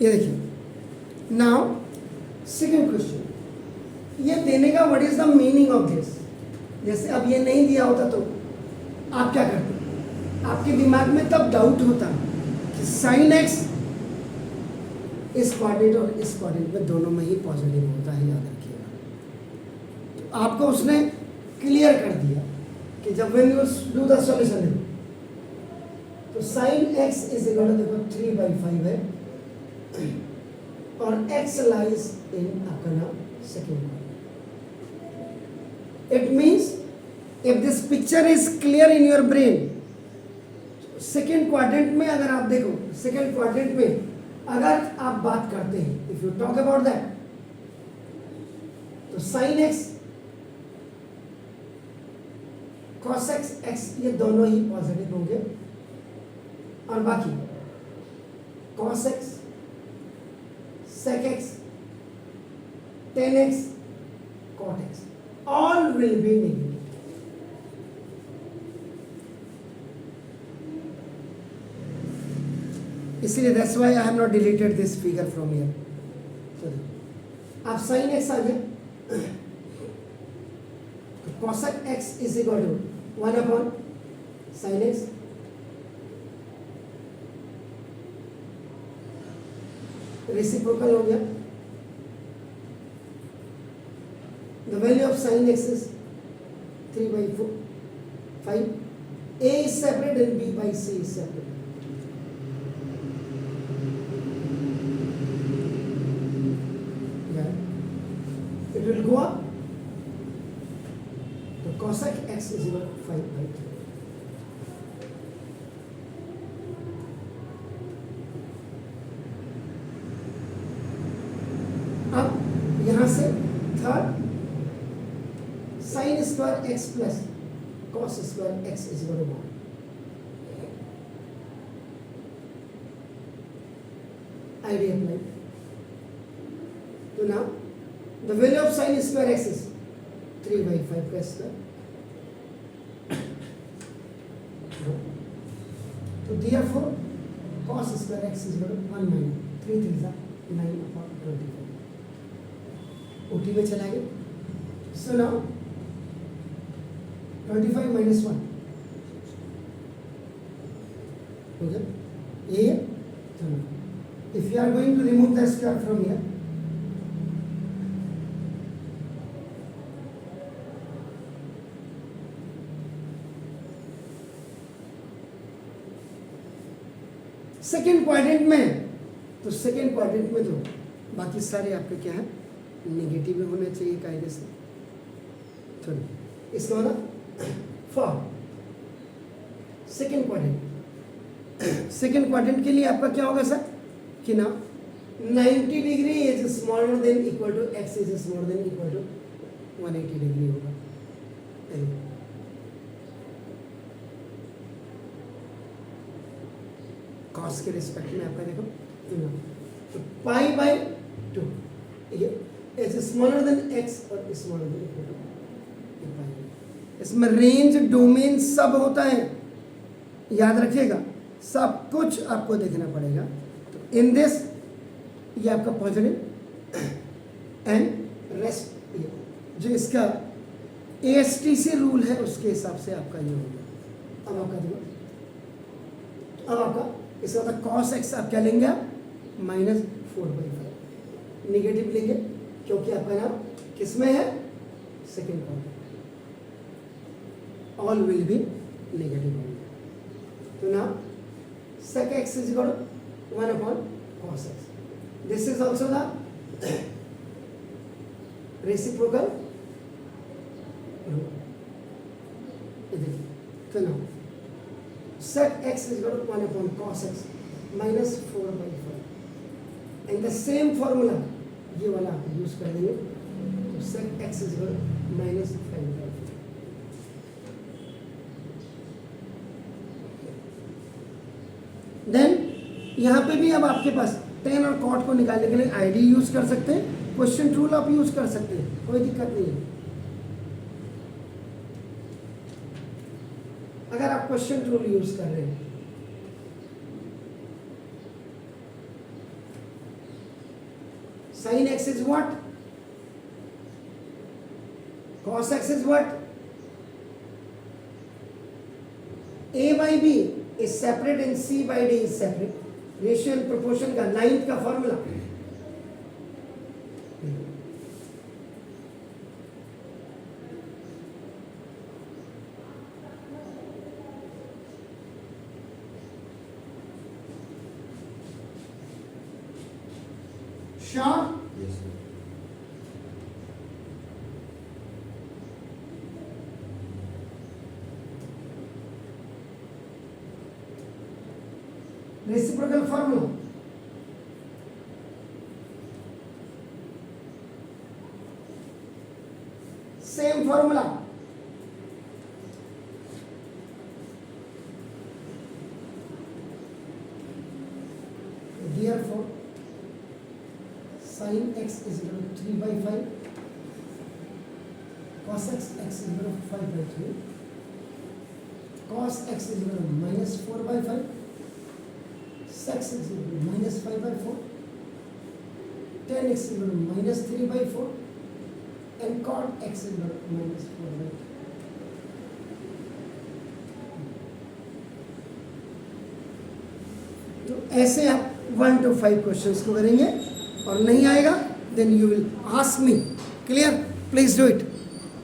ये देखिए now second question, ये देने का what is the meaning of this. जैसे अब ये नहीं दिया होता तो आप क्या करते, आपके दिमाग में तब डाउट होता कि साइन एक्स इस क्वाड्रेंट और इस क्वाड्रेंट में दोनों में ही पॉजिटिव होता है, याद रखिएगा। तो आपको उसने क्लियर कर दिया कि जब when you do the solution तो sine x is equal to देखो 3/5 है और एक्स लाइज इन आपका second quadrant. It means if this picture is clear in your brain, second quadrant में अगर आप देखो, सेकेंड क्वाड्रेंट में अगर आप बात करते हैं, if you talk about that, तो sine x cos x x ये दोनों ही पॉजिटिव होंगे और बाकी cos x sec x tan x cot x all will be negative. इसलिए that's why I have not deleted this figure from here. आप sine x आ गया, cosec x is equal to 1 upon sine x reciprocal हो गया। The value of sine x is 3/5, a is separate and b by c is separate. It will go up. So cosec x is equal to 5/3. अब यहां से third sine square x plus cos square x is equal to 1। Idea applied. So now the value of sin square x is 3/5 का square. तो therefore cos square x is equal to 1 - 3 3 9/25। OT में चला गया। So now 25 - 1 हो गया ये। so now if you are going to remove the square from here, second quadrant में, तो सेकेंड क्वाड्रेंट में तो बाकी सारे आपके क्या है नेगेटिव में होने चाहिए कायदे से। तो इसका मतलब for second quadrant, second quadrant के लिए आपका क्या होगा सर कि ना 90 degree is smaller than equal to x is smaller than equal to 180 degree होगा। कॉस के रिस्पेक्ट में आपका देखो तो π/2 ये इज स्मॉलर देन एक्स और smaller than equal to pi. इसमें रेंज डोमेन सब होता है, याद रखिएगा, सब कुछ आपको देखना पड़ेगा। तो इन दिस ये आपका पॉजिटिव एंड रेस्ट जो इसका ASTC रूल है उसके हिसाब से आपका ये हो गया। अब आपका देखो, अब आपका इसका मतलब cos x आप क्या लेंगे आप -4/5 निगेटिव लेंगे क्योंकि आपका नाम किस में है second quadrant, all will be negative होंगे। तो now sec x is equal to 1 upon cos x. This is also the reciprocal rule. So now sec x is equal to 1 upon cos x minus 4/5. And the same formula ये वाला आप use कर देंगे तो sec x is equal to -5/5. Then यहाँ पे भी अब आपके पास टेन और कॉट को निकालने के लिए आईडी यूज कर सकते हैं, क्वेश्चन रूल आप यूज कर सकते हैं, कोई दिक्कत नहीं है। अगर आप क्वेश्चन रूल यूज कर रहे हैं sin x is what? Cos x is what? A by B is separate and C by D is separate. Ratio and proportion का नाइन्थ का formula sure? Yes, sir. Reciprocal formula same formula therefore sin x is equal to 3 by 5 cos x is equal to 5 by 3 cos x is equal to minus 4 by 5 x is equal to minus 5 by 4 tan x is equal to minus 3 by 4 and cot x is equal to minus 4 by 2. तो ऐसे आप 1 to 5 questions को करेंगे और नहीं आएगा then you will ask me. Clear? Please do it.